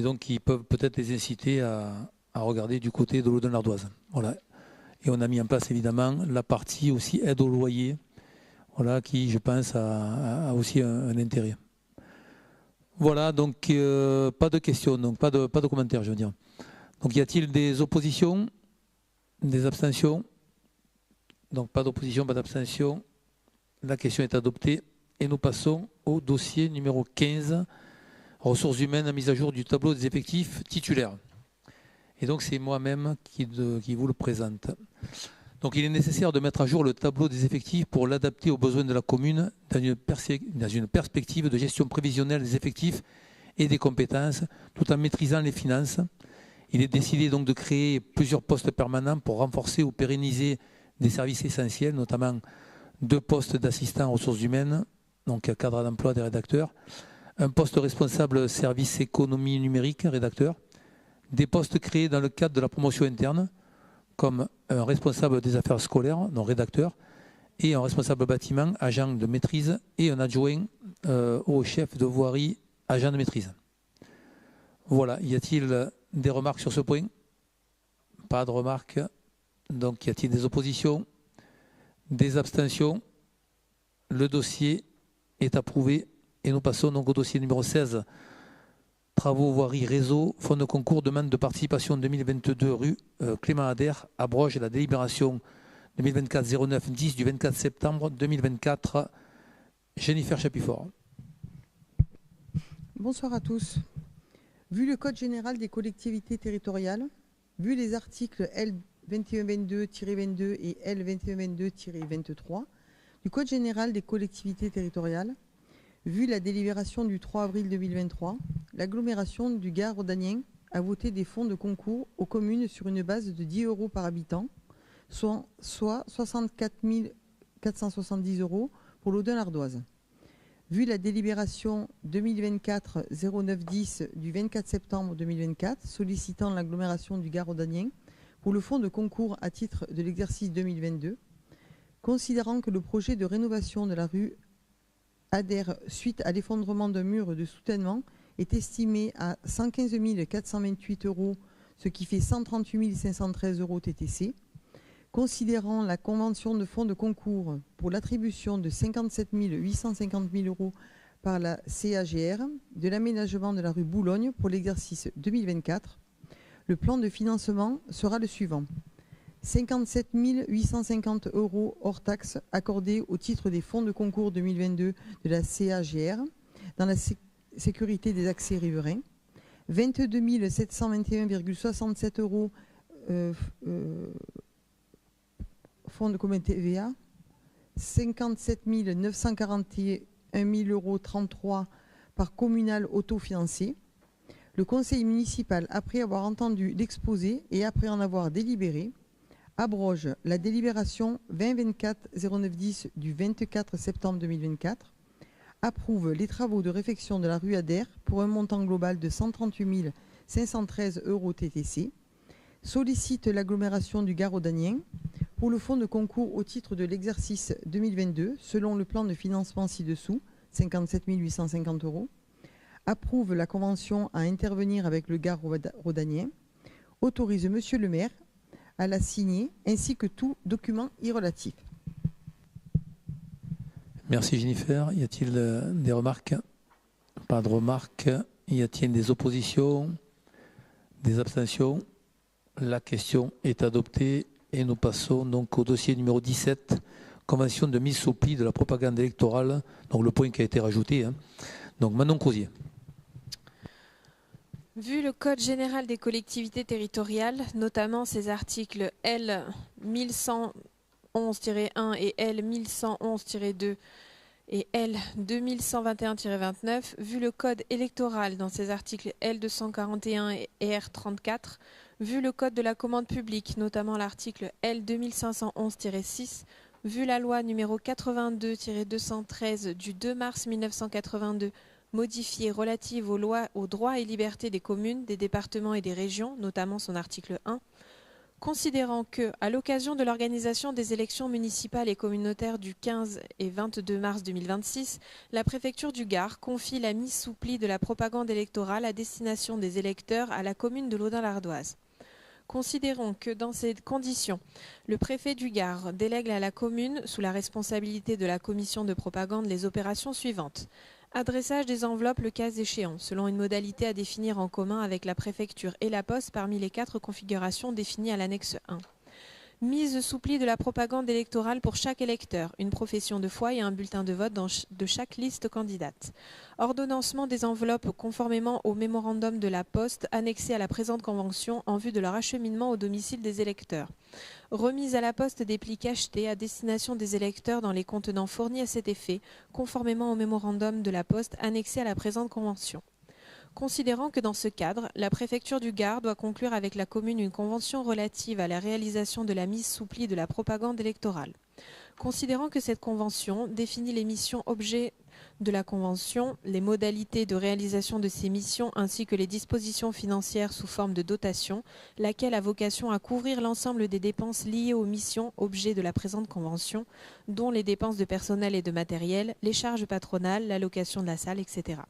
donc qui peuvent peut-être les inciter à regarder du côté de l'Audun-l'Ardoise. Voilà. Et on a mis en place évidemment la partie aussi aide au loyer, voilà, qui je pense a aussi un intérêt. Voilà, donc pas de questions, donc pas de commentaires, je veux dire. Donc y a-t-il des oppositions, des abstentions? Donc pas d'opposition, pas d'abstention. La question est adoptée et nous passons au dossier numéro 15, ressources humaines à mise à jour du tableau des effectifs titulaires. Et donc c'est moi-même qui vous le présente. Donc il est nécessaire de mettre à jour le tableau des effectifs pour l'adapter aux besoins de la commune dans une perspective de gestion prévisionnelle des effectifs et des compétences, tout en maîtrisant les finances. Il est décidé donc de créer plusieurs postes permanents pour renforcer ou pérenniser des services essentiels, notamment 2 postes d'assistants ressources humaines, donc cadre d'emploi des rédacteurs, un poste responsable service économie numérique, rédacteur, des postes créés dans le cadre de la promotion interne, comme un responsable des affaires scolaires, non rédacteur, et un responsable bâtiment, agent de maîtrise, et un adjoint au chef de voirie, agent de maîtrise. Voilà, y a-t-il des remarques sur ce point? Pas de remarques. Donc y a-t-il des oppositions? Des abstentions? Le dossier est approuvé et nous passons donc au dossier numéro 16. Travaux, voirie, réseau, fonds de concours, demande de participation 2022 rue Clément Adair, abroge la délibération 2024-09-10 du 24 septembre 2024. Jennifer Chapifort. Bonsoir à tous. Vu le Code général des collectivités territoriales, vu les articles L2122-22 et L2122-23 du Code général des collectivités territoriales, vu la délibération du 3 avril 2023, l'agglomération du Gard rhodanien a voté des fonds de concours aux communes sur une base de 10 € par habitant, soit 64 470 € pour l'Audun-l'Ardoise. Vu la délibération 2024-09-10 du 24 septembre 2024 sollicitant l'agglomération du Gard rhodanien pour le fonds de concours à titre de l'exercice 2022, considérant que le projet de rénovation de la rue Adair suite à l'effondrement d'un mur de soutènement est estimé à 115 428 €, ce qui fait 138 513 € TTC. Considérant la convention de fonds de concours pour l'attribution de 57 850 000 € par la CAGR de l'aménagement de la rue Boulogne pour l'exercice 2024, le plan de financement sera le suivant. 57 850 € hors taxes accordés au titre des fonds de concours 2022 de la CAGR dans la sécurité des accès riverains. 22 721,67 € fonds de commun TVA. 57 941 000 € 33 par communal autofinancé. Le conseil municipal, après avoir entendu l'exposé et après en avoir délibéré, abroge la délibération 2024-09-10 du 24 septembre 2024, approuve les travaux de réfection de la rue Adair pour un montant global de 138 513 € TTC, sollicite l'agglomération du Gard rhodanien pour le fonds de concours au titre de l'exercice 2022 selon le plan de financement ci-dessous, 57 850 €, approuve la convention à intervenir avec le Gard rhodanien, autorise Monsieur le maire à la signer, ainsi que tout document y relatif. Merci Jennifer. Y a-t-il des remarques? Pas de remarques. Y a-t-il des oppositions? Des abstentions? La question est adoptée et nous passons donc au dossier numéro 17, convention de mise sous pli de la propagande électorale, donc le point qui a été rajouté. Donc Manon Crozier. Vu le Code général des collectivités territoriales, notamment ses articles L 1111-1 et L 1111-2 et L 2121-29, vu le Code électoral dans ses articles L 241 et R 34, vu le Code de la commande publique, notamment l'article L 2511-6, vu la loi numéro 82-213 du 2 mars 1982, modifiée relative aux droits et libertés des communes, des départements et des régions, notamment son article 1, considérant que, à l'occasion de l'organisation des élections municipales et communautaires du 15 et 22 mars 2026, la préfecture du Gard confie la mise sous pli de la propagande électorale à destination des électeurs à la commune de Laudun-l'Ardoise. Considérons que, dans ces conditions, le préfet du Gard délègue à la commune, sous la responsabilité de la commission de propagande, les opérations suivantes. Adressage des enveloppes le cas échéant, selon une modalité à définir en commun avec la préfecture et la poste parmi les 4 configurations définies à l'annexe 1. Mise sous pli de la propagande électorale pour chaque électeur, une profession de foi et un bulletin de vote de chaque liste candidate. Ordonnancement des enveloppes conformément au mémorandum de la Poste annexé à la présente convention en vue de leur acheminement au domicile des électeurs. Remise à la Poste des plis cachetés à destination des électeurs dans les contenants fournis à cet effet, conformément au mémorandum de la Poste annexé à la présente convention. Considérant que dans ce cadre, la préfecture du Gard doit conclure avec la commune une convention relative à la réalisation de la mise sous pli de la propagande électorale. Considérant que cette convention définit les missions objets de la convention, les modalités de réalisation de ces missions ainsi que les dispositions financières sous forme de dotation, laquelle a vocation à couvrir l'ensemble des dépenses liées aux missions objets de la présente convention, dont les dépenses de personnel et de matériel, les charges patronales, la location de la salle, etc.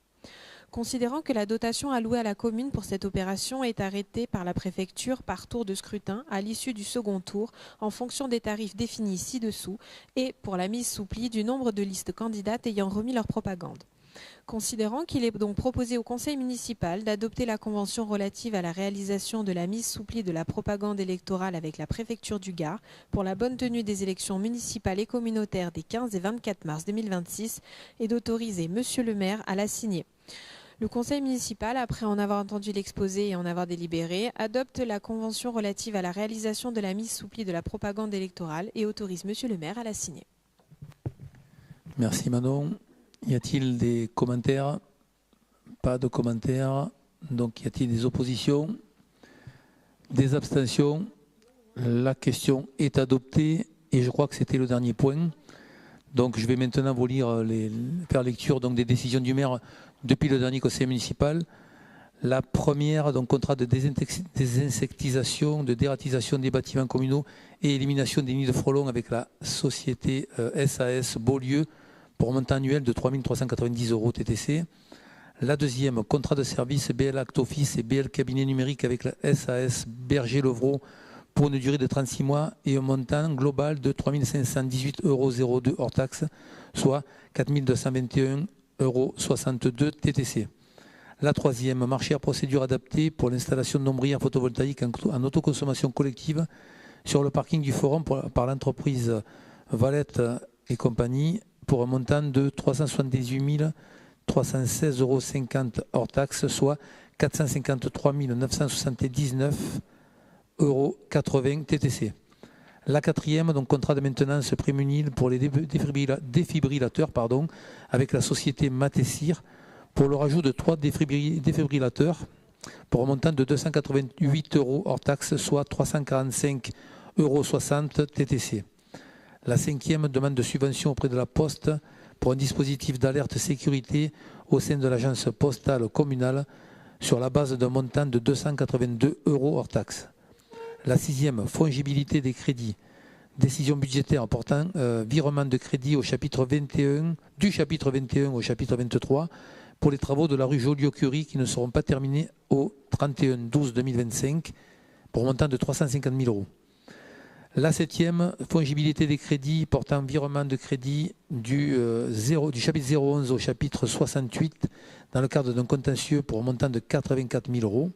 Considérant que la dotation allouée à la commune pour cette opération est arrêtée par la préfecture par tour de scrutin à l'issue du second tour en fonction des tarifs définis ci-dessous et pour la mise sous pli du nombre de listes candidates ayant remis leur propagande. Considérant qu'il est donc proposé au conseil municipal d'adopter la convention relative à la réalisation de la mise sous pli de la propagande électorale avec la préfecture du Gard pour la bonne tenue des élections municipales et communautaires des 15 et 24 mars 2026 et d'autoriser Monsieur le maire à la signer. Le conseil municipal, après en avoir entendu l'exposé et en avoir délibéré, adopte la convention relative à la réalisation de la mise sous pli de la propagande électorale et autorise Monsieur le maire à la signer. Merci Manon. Y a-t-il des commentaires? Pas de commentaires. Donc y a-t-il des oppositions? Des abstentions? La question est adoptée et je crois que c'était le dernier point. Donc je vais maintenant vous lire faire lecture donc, des décisions du maire depuis le dernier conseil municipal. La première, donc contrat de désinsectisation, de dératisation des bâtiments communaux et élimination des nids de frelons avec la société SAS Beaulieu pour un montant annuel de 3 390 € TTC. La deuxième, contrat de service BL Act Office et BL Cabinet numérique avec la SAS Berger-Levrault pour une durée de 36 mois et un montant global de 3 518,02 € hors taxe, soit 4 221,62 € TTC. La troisième, marché à procédure adaptée pour l'installation de nombrières photovoltaïques en autoconsommation collective sur le parking du Forum par l'entreprise Valette et compagnie pour un montant de 378 316,50 € hors taxe, soit 453 979,80 € TTC. La quatrième, donc contrat de maintenance prémunile pour les défibrillateurs avec la société Matessir pour le rajout de 3 défibrillateurs pour un montant de 288 € hors taxe, soit 345,60 € TTC. La cinquième, demande de subvention auprès de la Poste pour un dispositif d'alerte sécurité au sein de l'agence postale communale sur la base d'un montant de 282 € hors taxe. La sixième, fongibilité des crédits. Décision budgétaire portant virement de crédit au chapitre 21, du chapitre 21 au chapitre 23 pour les travaux de la rue Joliot-Curie qui ne seront pas terminés au 31/12/2025 pour un montant de 350 000 €. La septième, fongibilité des crédits portant virement de crédit du chapitre 011 au chapitre 68 dans le cadre d'un contentieux pour un montant de 84 000 €.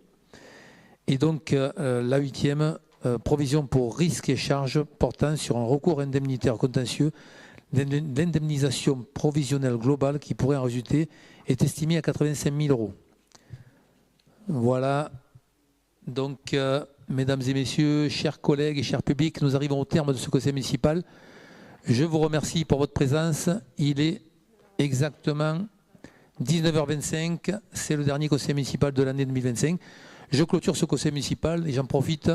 Et donc la huitième, provision pour risques et charges portant sur un recours indemnitaire contentieux. L'indemnisation provisionnelle globale qui pourrait en résulter est estimée à 85 000 €. Voilà. Donc, mesdames et messieurs, chers collègues et chers publics, nous arrivons au terme de ce conseil municipal. Je vous remercie pour votre présence. Il est exactement 19h25. C'est le dernier conseil municipal de l'année 2025. Je clôture ce conseil municipal et j'en profite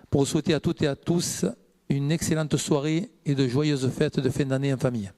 pour souhaiter à toutes et à tous une excellente soirée et de joyeuses fêtes de fin d'année en famille.